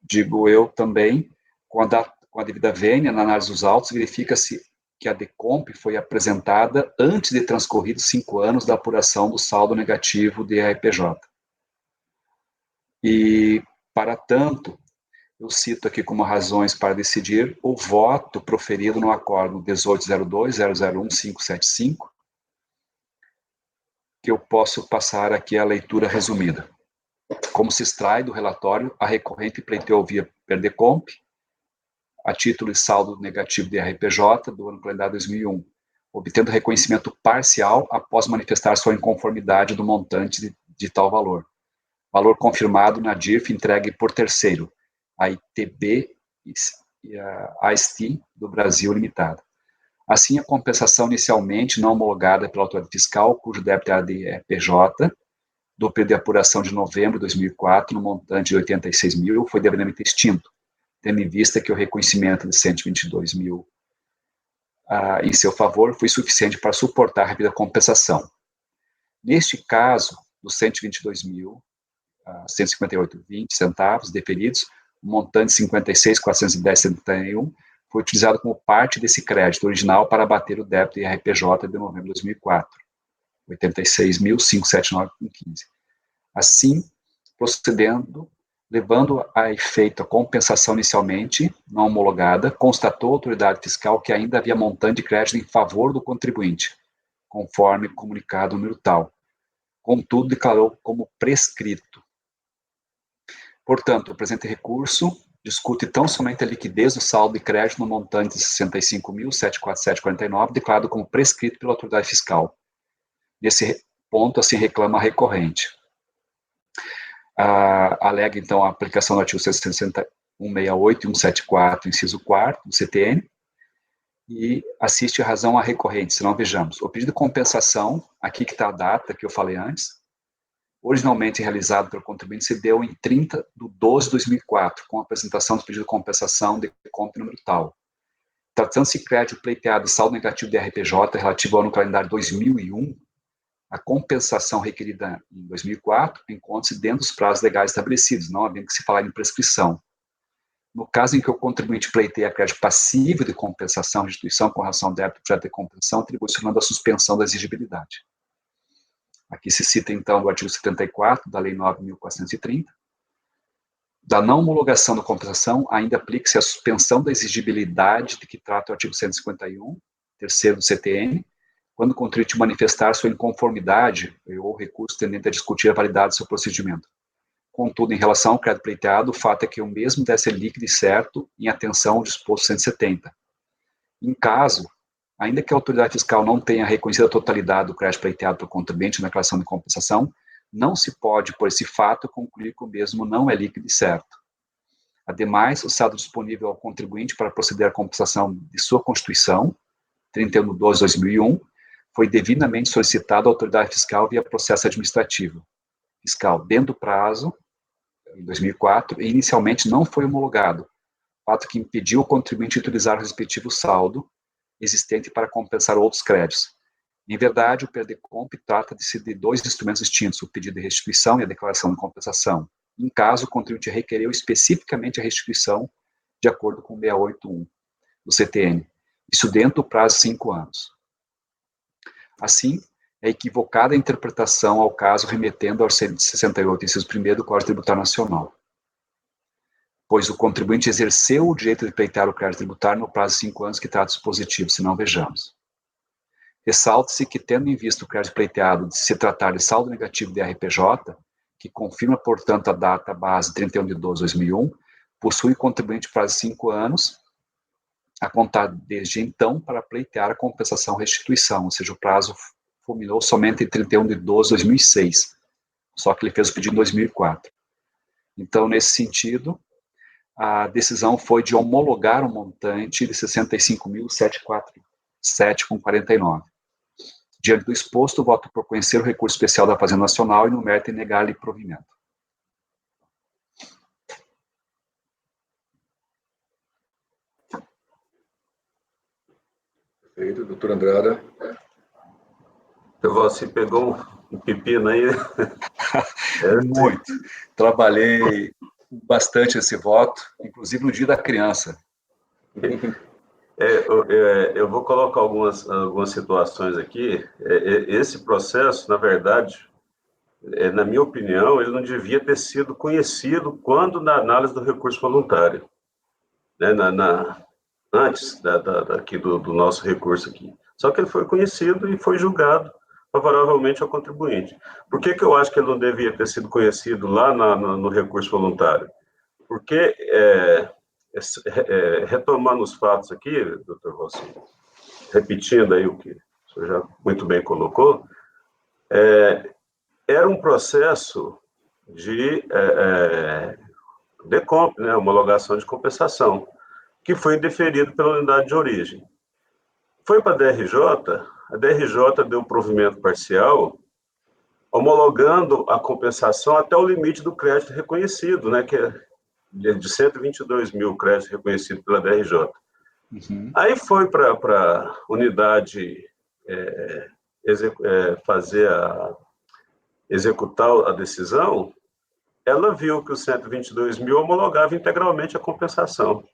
Digo eu também, com a devida vênia, na análise dos autos, verifica-se que a decomp foi apresentada antes de transcorridos 5 anos da apuração do saldo negativo de RPJ. E, para tanto, eu cito aqui como razões para decidir o voto proferido no acórdão 1802.001.575, que eu posso passar aqui a leitura resumida. Como se extrai do relatório, a recorrente pleiteou via Perdecomp, a título de saldo negativo de RPJ do ano calendário 2001, obtendo reconhecimento parcial após manifestar sua inconformidade do montante de tal valor. Valor confirmado na DIRF entregue por terceiro, a ITB e a AST do Brasil Limitada. Assim, a compensação inicialmente não homologada pela autoridade fiscal, cujo débito era de RPJ, do período de apuração de novembro de 2004, no montante de 86 mil, foi devidamente extinto, tendo em vista que o reconhecimento de 122 mil em seu favor foi suficiente para suportar a devida compensação. Neste caso, dos 122 mil, 158,20 centavos deferidos, o montante 56.410,71 foi utilizado como parte desse crédito original para abater o débito IRPJ de novembro de 2004, 86.579,15. Assim, procedendo, levando a efeito a compensação inicialmente não homologada, constatou a autoridade fiscal que ainda havia montante de crédito em favor do contribuinte, conforme comunicado número tal. Contudo, declarou como prescrito. Portanto, o presente recurso discute tão somente a liquidez do saldo de crédito no montante de 65.747,49, declarado como prescrito pela autoridade fiscal. Nesse ponto, assim reclama a recorrente. Alega, então, a aplicação do artigo 168 e 174, inciso 4º, do CTN, e assiste a razão à recorrente, se não vejamos. O pedido de compensação, aqui que está a data que eu falei antes, originalmente realizado pelo contribuinte, se deu em 30/12/2004, com a apresentação do pedido de compensação de compra número tal. Tratando-se de crédito pleiteado e saldo negativo de RPJ relativo ao ano calendário 2001, a compensação requerida em 2004 encontra-se dentro dos prazos legais estabelecidos, não havendo que se falar em prescrição. No caso em que o contribuinte pleiteia crédito passivo de compensação, restituição com relação ao débito projeto de compensação, atribui-se a suspensão da exigibilidade. Aqui se cita, então, do artigo 74 da Lei 9.430. Da não homologação da compensação, ainda aplica-se a suspensão da exigibilidade de que trata o artigo 151, terceiro do CTN, quando o contribuinte manifestar sua inconformidade ou recurso tendente a discutir a validade do seu procedimento. Contudo, em relação ao crédito pleiteado, o fato é que o mesmo deve ser líquido e certo em atenção ao disposto 170. Em caso, ainda que a autoridade fiscal não tenha reconhecido a totalidade do crédito pleiteado pelo contribuinte na declaração de compensação, não se pode, por esse fato, concluir que o mesmo não é líquido e certo. Ademais, o saldo disponível ao contribuinte para proceder à compensação de sua constituição, 31/12/2001, foi devidamente solicitado à autoridade fiscal via processo administrativo fiscal dentro do prazo, em 2004, e inicialmente não foi homologado, fato que impediu o contribuinte de utilizar o respectivo saldo existente para compensar outros créditos. Em verdade, o PERDECOMP trata-se de dois instrumentos distintos, o pedido de restituição e a declaração de compensação. Em caso, o contribuinte requereu especificamente a restituição de acordo com 681 do CTN, isso dentro do prazo de 5 anos. Assim, é equivocada a interpretação ao caso remetendo ao 168, inciso 1º do Código Tributário Nacional, pois o contribuinte exerceu o direito de pleitear o crédito tributário no prazo de 5 anos que trata o dispositivo, se não vejamos. Ressalte-se que, tendo em vista o crédito pleiteado de se tratar de saldo negativo de RPJ, que confirma, portanto, a data base 31/12/2001, possui o contribuinte prazo de 5 anos, a contar desde então para pleitear a compensação restituição, ou seja, o prazo fulminou somente em 31/12/2006, só que ele fez o pedido em 2004. Então, nesse sentido, a decisão foi de homologar o montante de 65.747,49. Diante do exposto, voto por conhecer o recurso especial da Fazenda Nacional e no mérito em negar-lhe provimento. Perfeito, doutor Andrada. Você pegou um pepino aí. Muito. Trabalhei bastante esse voto, inclusive no Dia da Criança. Eu vou colocar algumas situações aqui. Esse processo, na verdade, na minha opinião, ele não devia ter sido conhecido quando na análise do recurso voluntário, né? Antes aqui do nosso recurso aqui. Só que ele foi conhecido e foi julgado favoravelmente ao contribuinte. Por que eu acho que ele não devia ter sido conhecido lá no recurso voluntário? Porque, retomando os fatos aqui, doutor Valci, repetindo aí o que o senhor já muito bem colocou, era um processo de decomp, né, homologação de compensação, que foi indeferido pela unidade de origem. Foi para a DRJ deu provimento parcial, homologando a compensação até o limite do crédito reconhecido, né, que é de 122 mil créditos reconhecidos pela DRJ. Uhum. Aí foi para a unidade executar a decisão, ela viu que os 122 mil homologava integralmente a compensação.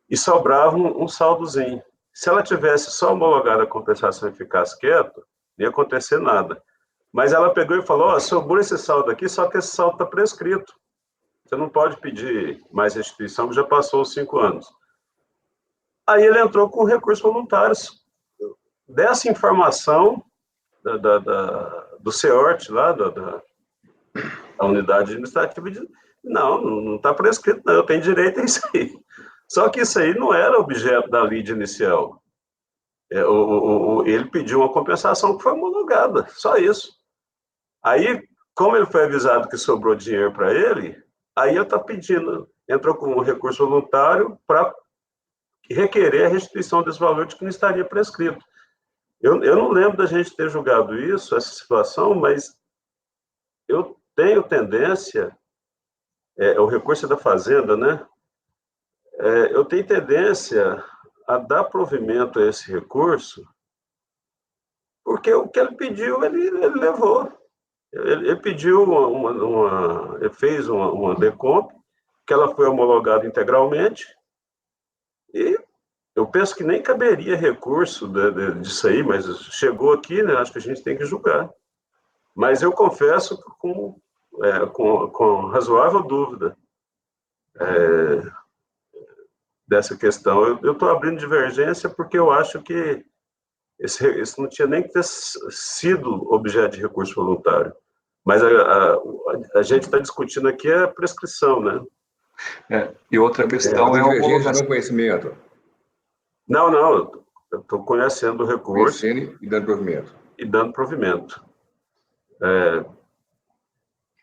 E sobrava um saldozinho. Se ela tivesse só homologado a compensação e ficasse quieto, não ia acontecer nada. Mas ela pegou e falou, sobrou esse saldo aqui, só que esse saldo está prescrito. Você não pode pedir mais restituição, que já passou os 5 anos. Aí ele entrou com recursos voluntários. Dessa informação do CEORT, lá, da unidade administrativa, não está prescrito, não, eu tenho direito a isso aí. Só que isso aí não era objeto da lide inicial. Ele pediu uma compensação que foi homologada, só isso. Aí, como ele foi avisado que sobrou dinheiro para ele, aí ele está pedindo, entrou com um recurso voluntário para requerer a restituição desse valor de que não estaria prescrito. Eu não lembro da gente ter julgado isso, essa situação, mas eu tenho tendência, o recurso da Fazenda, né? Eu tenho tendência a dar provimento a esse recurso, porque o que ele pediu, ele levou. Ele pediu ele fez uma decomp, que ela foi homologada integralmente, e eu penso que nem caberia recurso disso aí, mas chegou aqui, né, acho que a gente tem que julgar. Mas eu confesso com razoável dúvida dessa questão. Eu estou abrindo divergência porque eu acho que esse não tinha nem que ter sido objeto de recurso voluntário. Mas a gente está discutindo aqui a prescrição, né? E outra questão é a homologação. Não conhecimento. Não, eu estou conhecendo o recurso. Conhecendo e dando provimento. E dando provimento.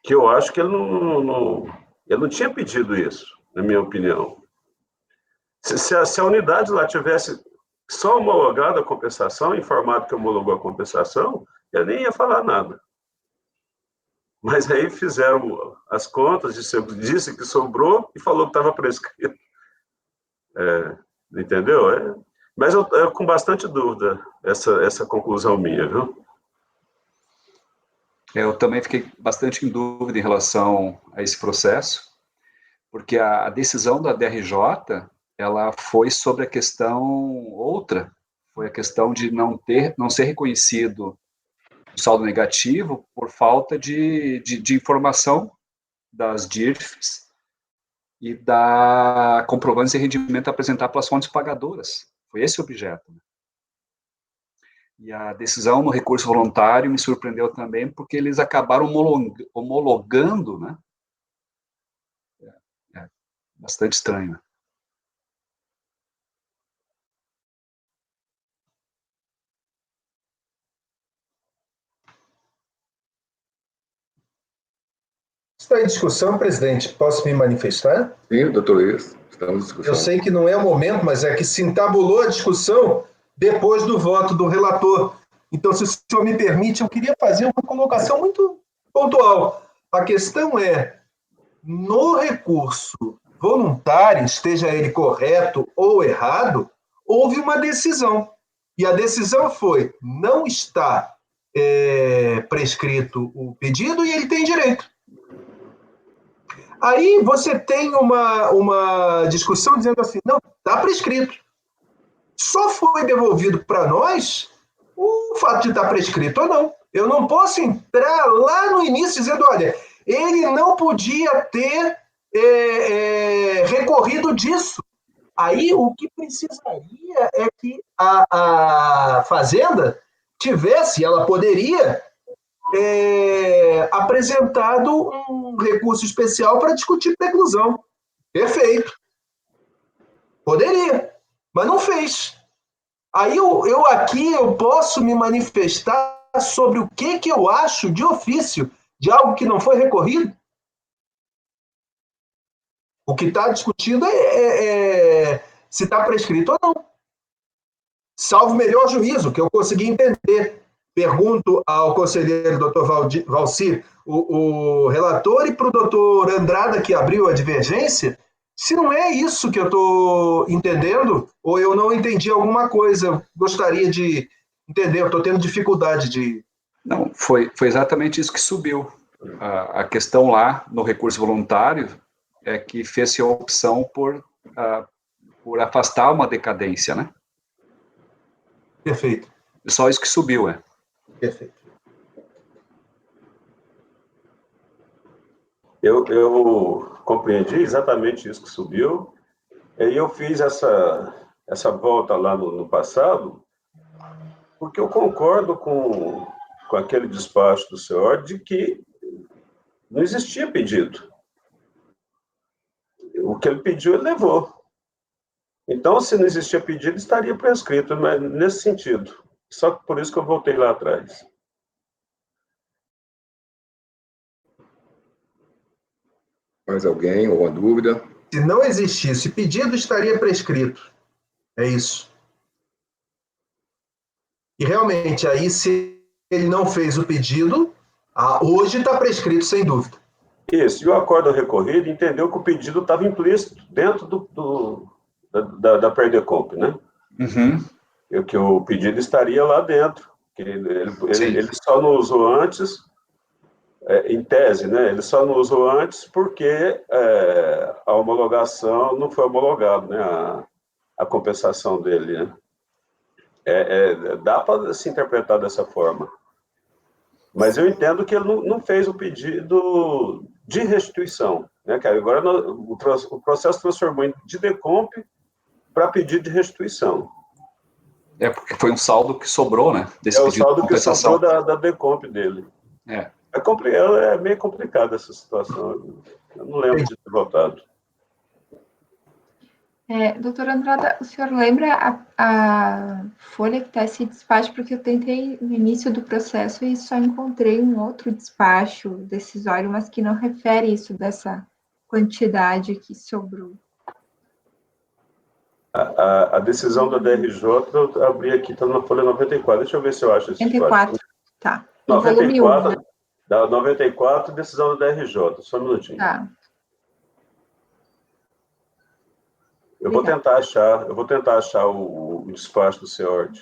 Que eu acho que ele não tinha pedido isso, na minha opinião. Se a unidade lá tivesse só homologado a compensação, informado que homologou a compensação, ele nem ia falar nada. Mas aí fizeram as contas, disse que sobrou e falou que estava prescrito. Entendeu? Mas eu com bastante dúvida essa conclusão minha, viu? Eu também fiquei bastante em dúvida em relação a esse processo, porque a decisão da DRJ, ela foi sobre a questão outra, foi a questão de não ser reconhecido o saldo negativo por falta de informação das DIRFs e da comprovantes de rendimento a apresentar pelas fontes pagadoras. Foi esse o objeto. Né? E a decisão no recurso voluntário me surpreendeu também, porque eles acabaram homologando, né? Bastante estranho. Está em discussão, presidente. Posso me manifestar? Sim, doutor Luiz, estamos em discussão. Eu sei que não é o momento, mas é que se entabulou a discussão depois do voto do relator. Então, se o senhor me permite, eu queria fazer uma colocação muito pontual. A questão é, no recurso voluntário, esteja ele correto ou errado, houve uma decisão. E a decisão foi, não está prescrito o pedido e ele tem direito. Aí você tem uma discussão dizendo assim, não, está prescrito. Só foi devolvido para nós o fato de estar prescrito ou não. Eu não posso entrar lá no início dizendo, olha, ele não podia ter recorrido disso. Aí o que precisaria é que a Fazenda tivesse, ela poderia, apresentado um recurso especial para discutir preclusão. Perfeito. Poderia, mas não fez. Aí eu aqui eu posso me manifestar sobre o que eu acho de ofício de algo que não foi recorrido? O que está discutido é se está prescrito ou não. Salvo melhor juízo, que eu consegui entender. Pergunto ao conselheiro doutor Valcir, o relator, e para o doutor Andrada, que abriu a divergência, se não é isso que eu estou entendendo, ou eu não entendi alguma coisa, eu gostaria de entender, eu estou tendo dificuldade de... Não, foi exatamente isso que subiu. A questão lá, no recurso voluntário, é que fez-se a opção por afastar uma decadência, né? Perfeito. Só isso que subiu, Perfeito. Eu compreendi exatamente isso que subiu, e aí eu fiz essa volta lá no passado, porque eu concordo com aquele despacho do senhor de que não existia pedido. O que ele pediu, ele levou. Então, se não existia pedido, estaria prescrito, mas nesse sentido. Só que por isso que eu voltei lá atrás. Mais alguém? Alguma dúvida? Se não existisse pedido, estaria prescrito. É isso. E realmente, aí, se ele não fez o pedido, hoje está prescrito, sem dúvida. Isso, e o acordo recorrido entendeu que o pedido estava implícito dentro da Perdecomp, né? Uhum. E que o pedido estaria lá dentro. Que ele só não usou antes, em tese, né? Ele só não usou antes porque a homologação não foi homologada, né? A compensação dele, né? Dá para se interpretar dessa forma. Mas eu entendo que ele não fez o pedido de restituição, né? Que agora o processo transformou de decomp para pedido de restituição. Porque foi um saldo que sobrou, né? Desse o pedido de saldo que compensação. sobrou da decomp dele. É meio complicada essa situação. Eu não lembro de ter votado. Doutora Andrada, o senhor lembra a folha que está esse despacho? Porque eu tentei no início do processo e só encontrei um outro despacho decisório, mas que não refere isso dessa quantidade que sobrou. A decisão da DRJ, eu abri aqui, está na folha 94. Deixa eu ver se eu acho esse despacho. 94, tá. 94, volume 1, né? Da 94, decisão da DRJ. Só um minutinho. Tá. Eu vou tentar achar o despacho do senhor.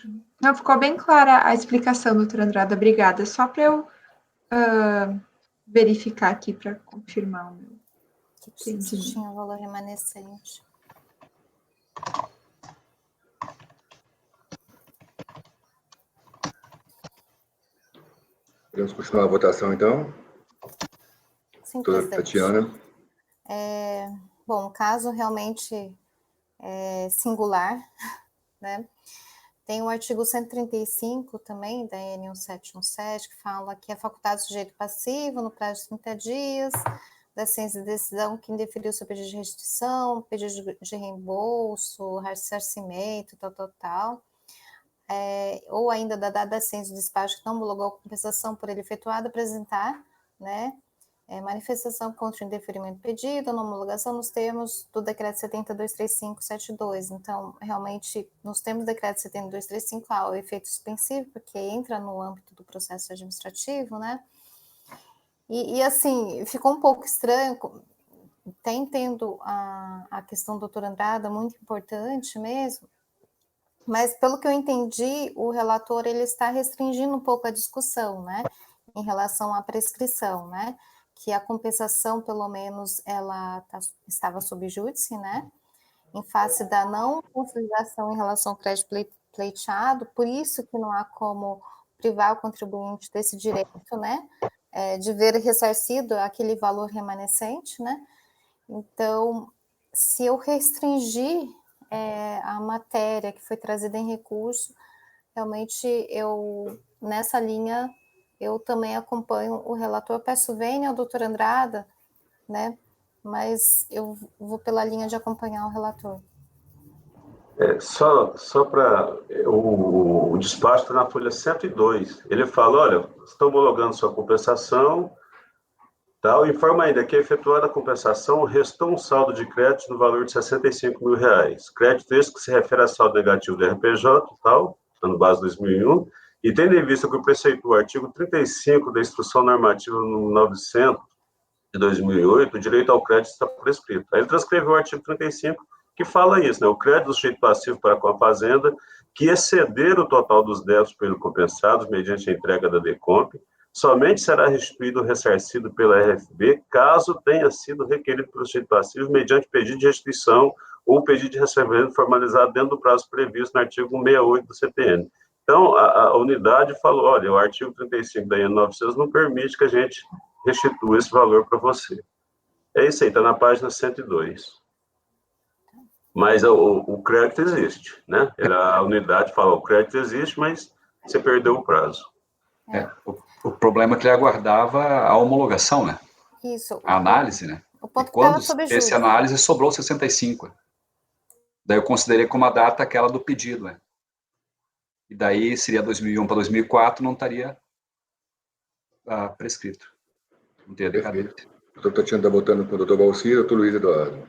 Não, ficou bem clara a explicação, doutora Andrada. Obrigada. Só para eu verificar aqui para confirmar o meu. Que tinha o valor remanescente. Podemos continuar a votação, então? Sim, doutora Tatiana. Bom, o caso realmente singular, né? Tem o artigo 135 também, da EN 1717, que fala que é facultado sujeito passivo no prazo de 30 dias, da ciência de decisão que indeferiu seu pedido de restituição, pedido de reembolso, ressarcimento, tal. Ou ainda da dada da ciência de despacho que não homologou a compensação por ele efetuada, apresentar, né? Manifestação contra o indeferimento pedido, na homologação nos termos do decreto 70.235/72. Então, realmente, nos termos do decreto 70.235, há o efeito suspensivo, porque entra no âmbito do processo administrativo, né? E assim, ficou um pouco estranho, entendo a questão do doutor Andrada, muito importante mesmo, Mas, pelo que eu entendi, o relator ele está restringindo um pouco a discussão, né, em relação à prescrição, né, que a compensação, pelo menos, ela estava sob júdice, né, em face da não conciliação em relação ao crédito pleiteado, por isso que não há como privar o contribuinte desse direito, né, de ver ressarcido aquele valor remanescente, né. Então, se eu restringir a matéria que foi trazida em recurso, realmente nessa linha, eu também acompanho o relator, peço vênia ao doutor Andrada, né, mas eu vou pela linha de acompanhar o relator. Só para... O despacho está na folha 102. Ele fala, olha, estão homologando sua compensação, tal, informa ainda que, efetuada a compensação, restou um saldo de crédito no valor de R$65 mil. Crédito esse que se refere a saldo negativo do RPJ, tal, ano base 2001, e tendo em vista que o preceitua o artigo 35 da Instrução Normativa 900 de 2008, o direito ao crédito está prescrito. Aí ele transcreveu o artigo 35, que fala isso, né? O crédito do sujeito passivo para com a fazenda, que exceder o total dos débitos pelo compensados mediante a entrega da DECOMP, somente será restituído ou ressarcido pela RFB, caso tenha sido requerido pelo sujeito passivo mediante pedido de restituição ou pedido de recebimento formalizado dentro do prazo previsto no artigo 168 do CPN. Então, a unidade falou, olha, o artigo 35 da IN 900 não permite que a gente restitua esse valor para você. É isso aí, está na página 102. Mas o crédito existe, né? A unidade fala, o crédito existe, mas você perdeu o prazo. O problema é que ele aguardava a homologação, né? Isso. A análise, né? O ponto e quando sob fez júdice. a análise, sobrou 65. Daí eu considerei como a data aquela do pedido, né? E daí seria 2001 para 2004, não estaria prescrito. Não teria decadência. O doutor Tatiana está votando com o doutor Valcir, doutor Luiz Eduardo.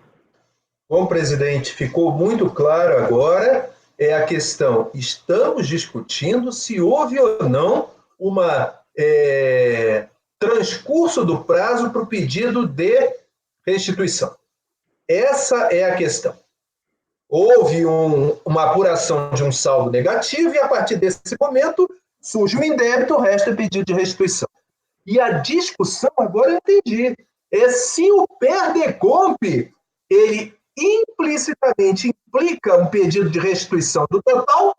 Bom, presidente, ficou muito claro agora a questão. Estamos discutindo se houve ou não uma transcurso do prazo para o pedido de restituição. Essa é a questão. Houve uma apuração de um saldo negativo e, a partir desse momento, surge um indébito, o resto é pedido de restituição. E a discussão, agora eu entendi, é se o PERDECOMP, ele implicitamente implica um pedido de restituição do total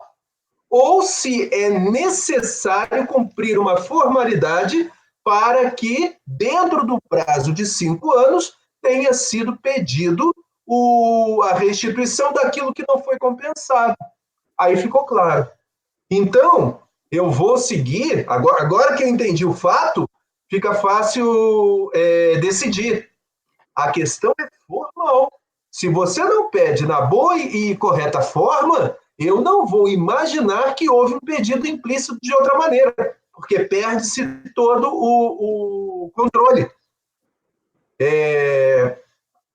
ou se é necessário cumprir uma formalidade para que, dentro do prazo de 5 anos, tenha sido pedido a restituição daquilo que não foi compensado. Aí ficou claro. Então, eu vou seguir, agora que eu entendi o fato, fica fácil decidir. A questão é formal. Se você não pede na boa e correta forma, eu não vou imaginar que houve um pedido implícito de outra maneira, porque perde-se todo o controle.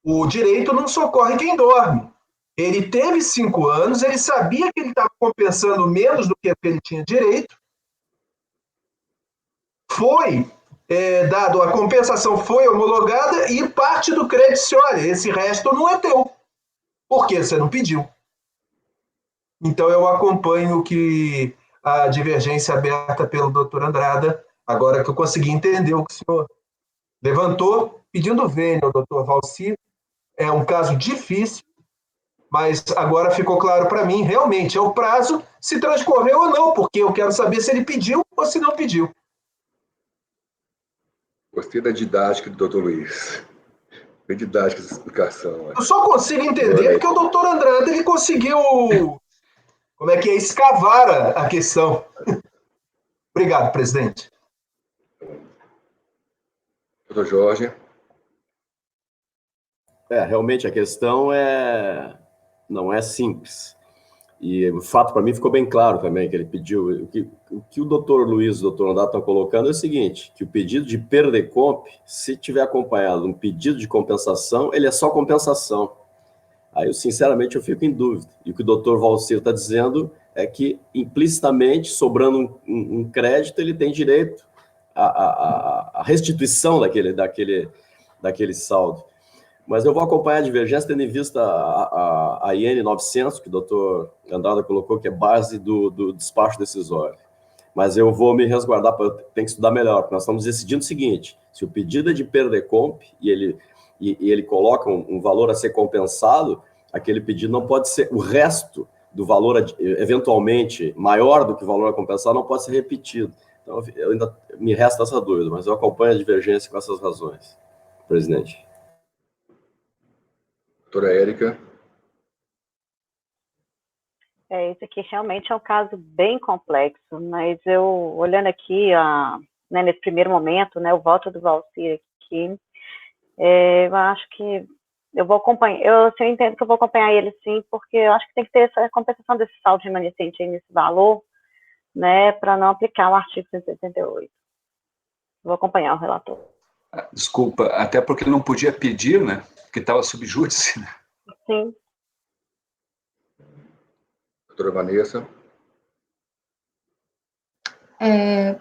O direito não socorre quem dorme. Ele teve 5 anos, ele sabia que ele estava compensando menos do que ele tinha direito, foi dado, a compensação foi homologada e parte do crédito disse, olha, esse resto não é teu, porque você não pediu. Então eu acompanho que a divergência aberta pelo doutor Andrada, agora que eu consegui entender o que o senhor levantou, pedindo vênia ao doutor Valcir, é um caso difícil, mas agora ficou claro para mim, realmente, é o prazo, se transcorreu ou não, porque eu quero saber se ele pediu ou se não pediu. Gostei da didática do doutor Luiz. Foi didática essa explicação. Eu só consigo entender porque o doutor Andrade ele conseguiu, escavar a questão. Obrigado, presidente. Doutor Jorge. Realmente a questão não é simples. E o fato para mim ficou bem claro também, que ele pediu, o que o doutor Luiz e o doutor Andrade estão colocando é o seguinte, que o pedido de PERDECOMP, se tiver acompanhado um pedido de compensação, ele é só compensação. Aí, sinceramente, eu fico em dúvida. E o que o doutor Valcir está dizendo é que, implicitamente, sobrando um crédito, ele tem direito à restituição daquele saldo. Mas eu vou acompanhar a divergência, tendo em vista a IN 900, que o doutor Andrada colocou, que é base do despacho decisório. Mas eu vou me resguardar, tem que estudar melhor, porque nós estamos decidindo o seguinte: se o pedido é de perder-comp e ele coloca um valor a ser compensado, aquele pedido não pode ser, o resto do valor eventualmente maior do que o valor a compensar não pode ser repetido. Então, eu ainda me resta essa dúvida, mas eu acompanho a divergência com essas razões, presidente. Doutora Érica. Esse aqui realmente é um caso bem complexo, mas eu, olhando aqui, né, nesse primeiro momento, né, o voto do Valcir aqui, eu acho que eu vou acompanhar, eu entendo que eu vou acompanhar ele sim, porque eu acho que tem que ter essa compensação desse saldo remanescente aí nesse valor, né, para não aplicar o artigo 178. Vou acompanhar o relator. Desculpa, até porque ele não podia pedir, né, porque estava sob júdice, né? Sim. Doutora Vanessa.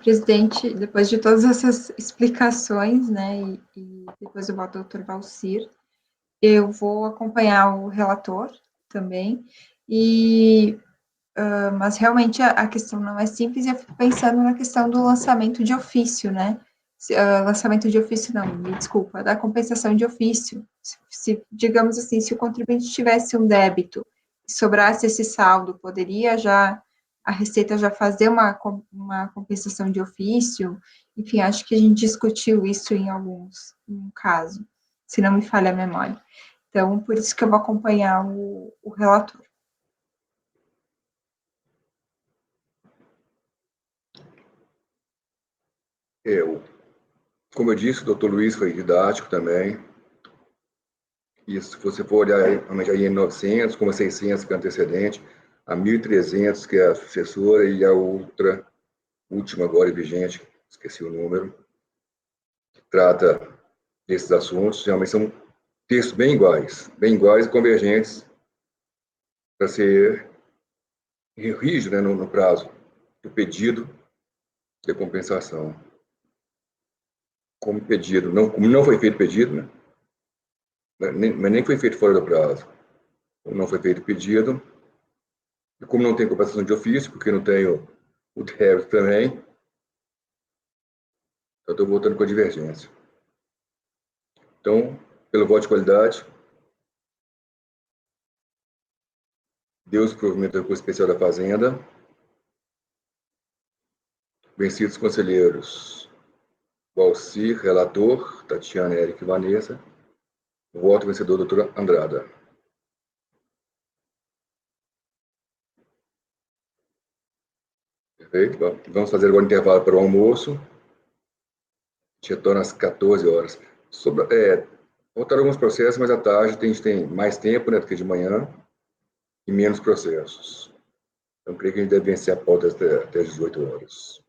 Presidente, depois de todas essas explicações, né, e depois do voto do doutor Valcir, eu vou acompanhar o relator também, mas realmente a questão não é simples, e eu fico pensando na questão do lançamento de ofício, né, lançamento de ofício não, me desculpa, da compensação de ofício. Digamos assim, se o contribuinte tivesse um débito e sobrasse esse saldo, poderia já a Receita já fazer uma compensação de ofício? Enfim, acho que a gente discutiu isso em um caso, se não me falha a memória. Então, por isso que eu vou acompanhar o relator. Como eu disse, o doutor Luiz foi didático também. E se você for olhar realmente a IN 900, como a 600, que é antecedente, a 1.300, que é a sucessora, e a outra, última agora vigente, esqueci o número, que trata desses assuntos, realmente são textos bem iguais e convergentes para ser rígido, né, no prazo do pedido de compensação. Como pedido, como não foi feito pedido, né, mas nem foi feito fora do prazo, como não foi feito pedido, e como não tem compensação de ofício, porque não tenho o débito também, eu estou voltando com a divergência. Então, pelo voto de qualidade, Deus provimento do recurso especial da Fazenda, vencidos conselheiros Valcir, relator, Tatiana, Érica e Vanessa, voto vencedor, doutora Andrada. Perfeito? Vamos fazer agora um intervalo para o almoço. A gente retorna às 14 horas. Voltaram alguns processos, mas à tarde a gente tem mais tempo, né, do que de manhã, e menos processos. Então, creio que a gente deve vencer a pauta até às 18 horas.